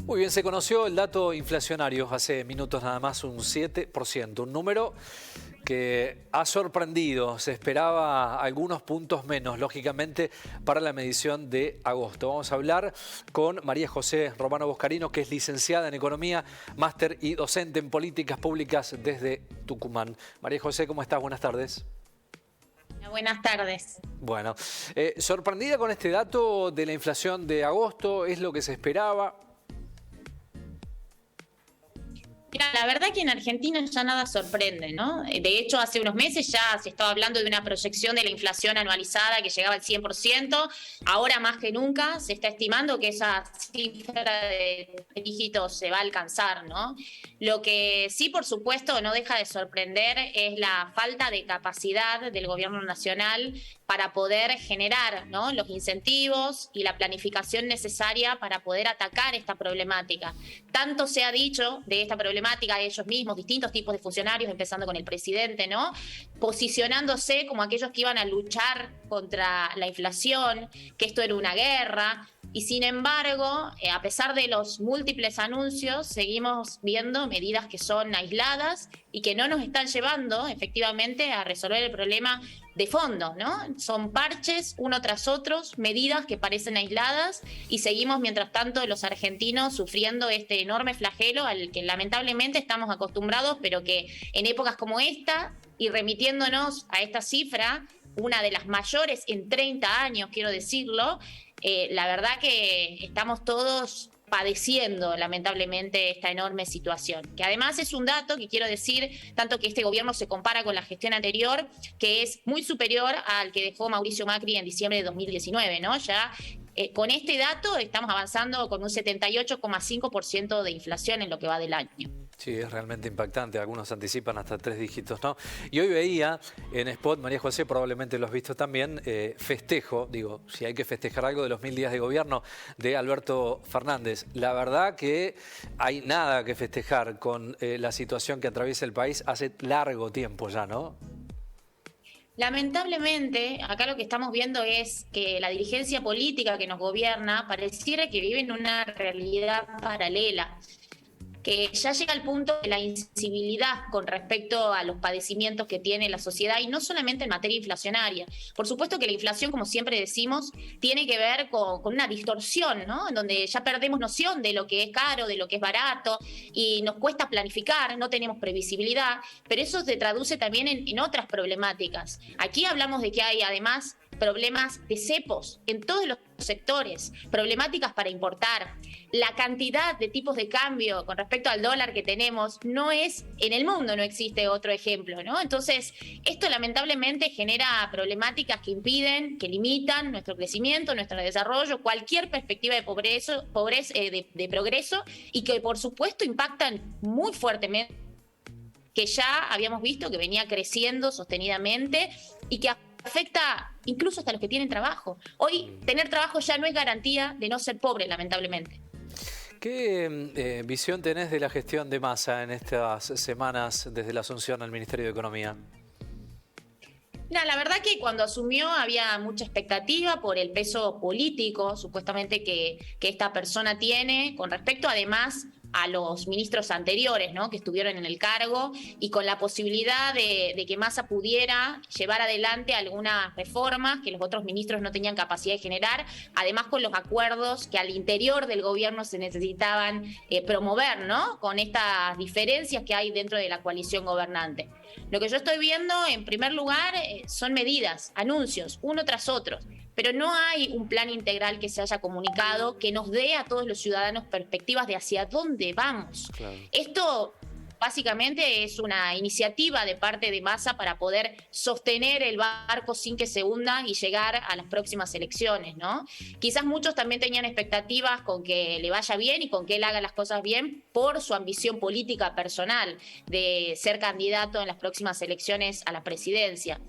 Muy bien, se conoció el dato inflacionario hace minutos nada más, un 7%, un número que ha sorprendido. Se esperaba algunos puntos menos, lógicamente, para la medición de agosto. Vamos a hablar con María José Romano Boscarino, que es licenciada en Economía, máster y docente en Políticas Públicas desde Tucumán. María José, ¿cómo estás? Buenas tardes. Buenas tardes. Bueno, sorprendida con este dato de la inflación de agosto, ¿es lo que se esperaba? Mira, la verdad que en Argentina ya nada sorprende, ¿no? De hecho, hace unos meses ya se estaba hablando de una proyección de la inflación anualizada que llegaba al 100%. Ahora más que nunca se está estimando que esa cifra de dígitos se va a alcanzar, ¿no? Lo que sí, por supuesto, no deja de sorprender es la falta de capacidad del gobierno nacional para poder generar, ¿no?, los incentivos y la planificación necesaria para poder atacar esta problemática. Tanto se ha dicho de esta problemática ellos mismos, distintos tipos de funcionarios, empezando con el presidente, ¿no?, posicionándose como aquellos que iban a luchar contra la inflación, que esto era una guerra. Y sin embargo, a pesar de los múltiples anuncios, seguimos viendo medidas que son aisladas y que no nos están llevando efectivamente a resolver el problema de fondo, ¿no? Son parches uno tras otro, medidas que parecen aisladas y seguimos mientras tanto los argentinos sufriendo este enorme flagelo al que lamentablemente estamos acostumbrados, pero que en épocas como esta y remitiéndonos a esta cifra, una de las mayores en 30 años, quiero decirlo, la verdad que estamos todos padeciendo lamentablemente esta enorme situación, que además es un dato que quiero decir, tanto que este gobierno se compara con la gestión anterior, que es muy superior al que dejó Mauricio Macri en diciembre de 2019, ¿no? Ya con este dato estamos avanzando con un 78,5% de inflación en lo que va del año. Sí, es realmente impactante. Algunos anticipan hasta 3 dígitos, ¿no? Y hoy veía en Spot, María José, probablemente lo has visto también, festejo, digo, si hay que festejar algo de los 1000 días de gobierno de Alberto Fernández. La verdad que hay nada que festejar con la situación que atraviesa el país hace largo tiempo ya, ¿no? Lamentablemente, acá lo que estamos viendo es que la dirigencia política que nos gobierna pareciera que vive en una realidad paralela, que ya llega al punto de la insensibilidad con respecto a los padecimientos que tiene la sociedad y no solamente en materia inflacionaria. Por supuesto que la inflación, como siempre decimos, tiene que ver con una distorsión, ¿no?, en donde ya perdemos noción de lo que es caro, de lo que es barato y nos cuesta planificar, no tenemos previsibilidad, pero eso se traduce también en otras problemáticas. Aquí hablamos de que hay además problemas de cepos en todos los sectores, problemáticas para importar. La cantidad de tipos de cambio con respecto al dólar que tenemos no es, en el mundo no existe otro ejemplo, ¿no? Entonces, esto lamentablemente genera problemáticas que impiden, que limitan nuestro crecimiento, nuestro desarrollo, cualquier perspectiva de progreso y que por supuesto impactan muy fuertemente, que ya habíamos visto que venía creciendo sostenidamente y que afecta incluso hasta los que tienen trabajo. Hoy tener trabajo ya no es garantía de no ser pobre, lamentablemente. ¿Qué visión tenés de la gestión de Massa en estas semanas desde la asunción al Ministerio de Economía? Mira, la verdad que cuando asumió había mucha expectativa por el peso político, supuestamente que esta persona tiene, con respecto además a los ministros anteriores, ¿no?, que estuvieron en el cargo, y con la posibilidad de que Massa pudiera llevar adelante algunas reformas que los otros ministros no tenían capacidad de generar, además con los acuerdos que al interior del gobierno se necesitaban promover, ¿no?, con estas diferencias que hay dentro de la coalición gobernante. Lo que yo estoy viendo, en primer lugar, son medidas, anuncios, uno tras otro, pero no hay un plan integral que se haya comunicado que nos dé a todos los ciudadanos perspectivas de hacia dónde vamos. Claro. Esto básicamente es una iniciativa de parte de Massa para poder sostener el barco sin que se hunda y llegar a las próximas elecciones, ¿no? Quizás muchos también tenían expectativas con que le vaya bien y con que él haga las cosas bien por su ambición política personal de ser candidato en las próximas elecciones a la presidencia.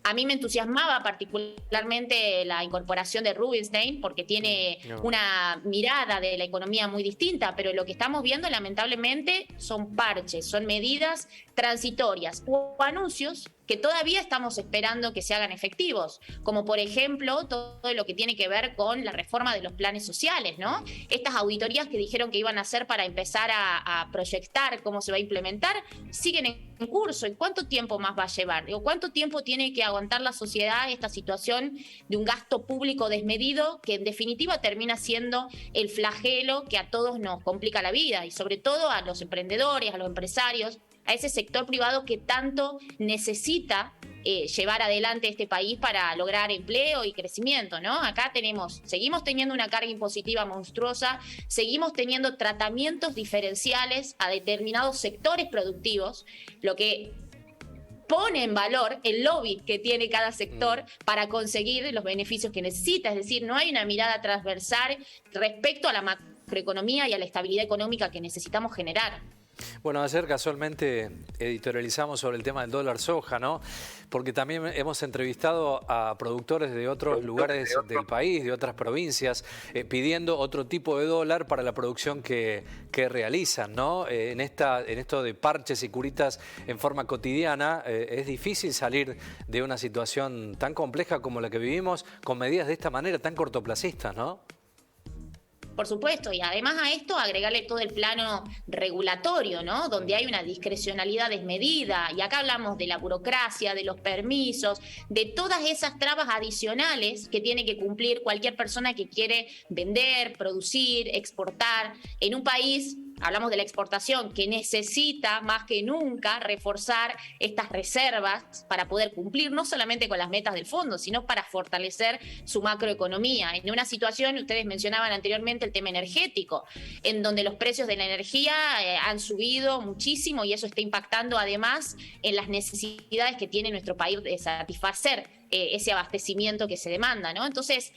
A mí me entusiasmaba particularmente la incorporación de Rubinstein porque tiene una mirada de la economía muy distinta, pero lo que estamos viendo lamentablemente son parches, son medidas transitorias o anuncios que todavía estamos esperando que se hagan efectivos, como por ejemplo todo lo que tiene que ver con la reforma de los planes sociales, ¿no? Estas auditorías que dijeron que iban a hacer para empezar a proyectar cómo se va a implementar, siguen en curso. ¿Y cuánto tiempo más va a llevar? Digo, ¿cuánto tiempo tiene que aguantar la sociedad esta situación de un gasto público desmedido que en definitiva termina siendo el flagelo que a todos nos complica la vida y sobre todo a los emprendedores, a los empresarios, a ese sector privado que tanto necesita llevar adelante este país para lograr empleo y crecimiento, ¿no? Acá seguimos teniendo una carga impositiva monstruosa, seguimos teniendo tratamientos diferenciales a determinados sectores productivos, lo que pone en valor el lobby que tiene cada sector para conseguir los beneficios que necesita. Es decir, no hay una mirada transversal respecto a la macroeconomía y a la estabilidad económica que necesitamos generar. Bueno, ayer casualmente editorializamos sobre el tema del dólar soja, ¿no? Porque también hemos entrevistado a productores de otros lugares del país, de otras provincias, pidiendo otro tipo de dólar para la producción que realizan, ¿no? En esto de parches y curitas en forma cotidiana, es difícil salir de una situación tan compleja como la que vivimos con medidas de esta manera tan cortoplacistas, ¿no? Por supuesto, y además a esto agregarle todo el plano regulatorio, ¿no? Donde hay una discrecionalidad desmedida, y acá hablamos de la burocracia, de los permisos, de todas esas trabas adicionales que tiene que cumplir cualquier persona que quiere vender, producir, exportar en un país. Hablamos de la exportación, que necesita más que nunca reforzar estas reservas para poder cumplir no solamente con las metas del fondo, sino para fortalecer su macroeconomía. En una situación, ustedes mencionaban anteriormente el tema energético, en donde los precios de la energía han subido muchísimo y eso está impactando además en las necesidades que tiene nuestro país de satisfacer ese abastecimiento que se demanda, ¿no? Entonces,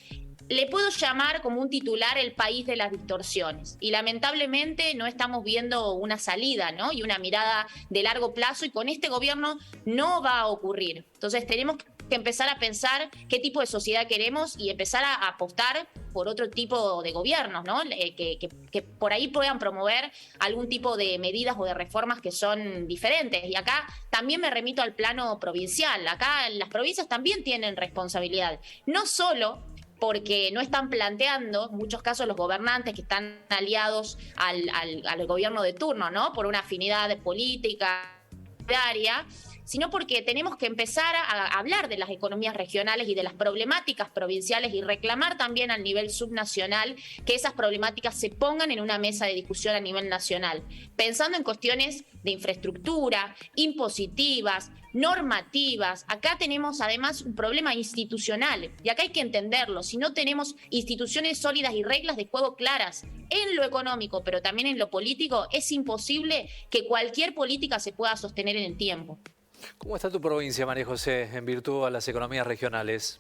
le puedo llamar como un titular el país de las distorsiones y lamentablemente no estamos viendo una salida, ¿no? Y una mirada de largo plazo y con este gobierno no va a ocurrir. Entonces tenemos que empezar a pensar qué tipo de sociedad queremos y empezar a apostar por otro tipo de gobiernos, ¿no? Que por ahí puedan promover algún tipo de medidas o de reformas que son diferentes. Y acá también me remito al plano provincial. Acá las provincias también tienen responsabilidad. No solo porque no están planteando, en muchos casos, los gobernantes que están aliados al gobierno de turno, ¿no? Por una afinidad política, sino porque tenemos que empezar a hablar de las economías regionales y de las problemáticas provinciales y reclamar también al nivel subnacional que esas problemáticas se pongan en una mesa de discusión a nivel nacional, pensando en cuestiones de infraestructura, impositivas, normativas. Acá tenemos además un problema institucional y acá hay que entenderlo. Si no tenemos instituciones sólidas y reglas de juego claras en lo económico, pero también en lo político, es imposible que cualquier política se pueda sostener en el tiempo. ¿Cómo está tu provincia, María José, en virtud a las economías regionales?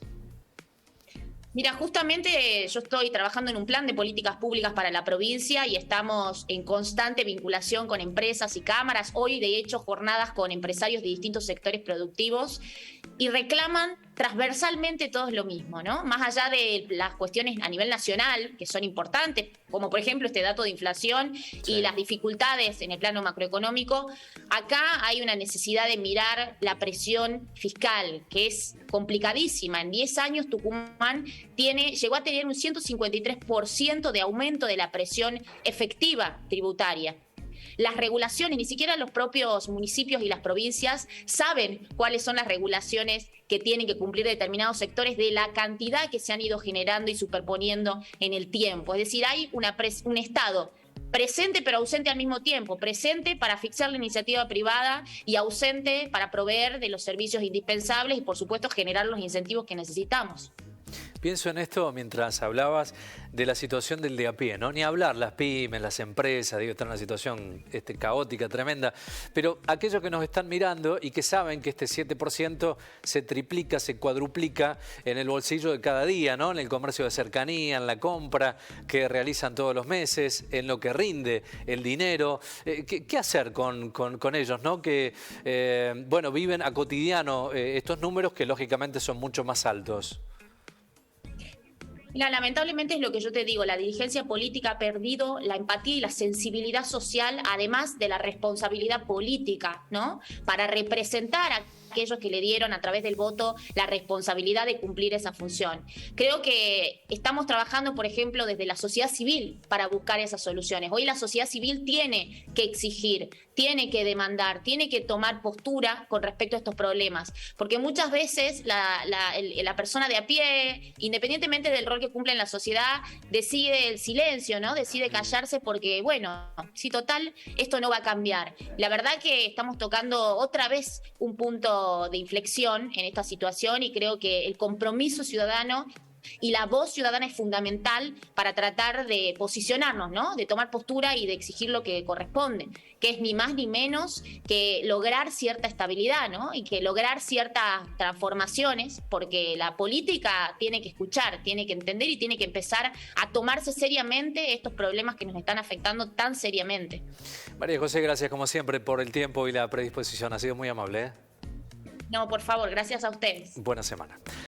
Mira, justamente yo estoy trabajando en un plan de políticas públicas para la provincia y estamos en constante vinculación con empresas y cámaras. Hoy, de hecho, jornadas con empresarios de distintos sectores productivos y reclaman transversalmente todos lo mismo, ¿no? Más allá de las cuestiones a nivel nacional, que son importantes, como por ejemplo este dato de inflación y las dificultades en el plano macroeconómico, acá hay una necesidad de mirar la presión fiscal, que es complicadísima. En 10 años Tucumán llegó a tener un 153% de aumento de la presión efectiva tributaria. Las regulaciones, ni siquiera los propios municipios y las provincias saben cuáles son las regulaciones que tienen que cumplir determinados sectores de la cantidad que se han ido generando y superponiendo en el tiempo. Es decir, hay un Estado presente pero ausente al mismo tiempo, presente para asfixiar la iniciativa privada y ausente para proveer de los servicios indispensables y por supuesto generar los incentivos que necesitamos. Pienso en esto mientras hablabas de la situación del de a pie, ¿no? Ni hablar, las pymes, las empresas, digo, están en una situación caótica, tremenda, pero aquellos que nos están mirando y que saben que este 7% se triplica, se cuadruplica en el bolsillo de cada día, ¿no? En el comercio de cercanía, en la compra que realizan todos los meses, en lo que rinde el dinero. ¿Qué hacer con ellos, ¿no? Que, bueno, viven a cotidiano estos números que lógicamente son mucho más altos. Mira, lamentablemente es lo que yo te digo, la dirigencia política ha perdido la empatía y la sensibilidad social, además de la responsabilidad política, ¿no? Para representar a aquellos que le dieron a través del voto la responsabilidad de cumplir esa función. Creo que estamos trabajando, por ejemplo, desde la sociedad civil para buscar esas soluciones. Hoy la sociedad civil tiene que exigir, tiene que demandar, tiene que tomar postura con respecto a estos problemas, porque muchas veces la persona de a pie, independientemente del rol que cumple en la sociedad, decide el silencio, ¿no? Decide callarse porque, bueno, si total, esto no va a cambiar. La verdad que estamos tocando otra vez un punto de inflexión en esta situación y creo que el compromiso ciudadano y la voz ciudadana es fundamental para tratar de posicionarnos, ¿no? De tomar postura y de exigir lo que corresponde, que es ni más ni menos que lograr cierta estabilidad, ¿no? Y que lograr ciertas transformaciones, porque la política tiene que escuchar, tiene que entender y tiene que empezar a tomarse seriamente estos problemas que nos están afectando tan seriamente. María José, gracias como siempre por el tiempo y la predisposición. Ha sido muy amable, ¿eh? No, por favor, gracias a ustedes. Buena semana.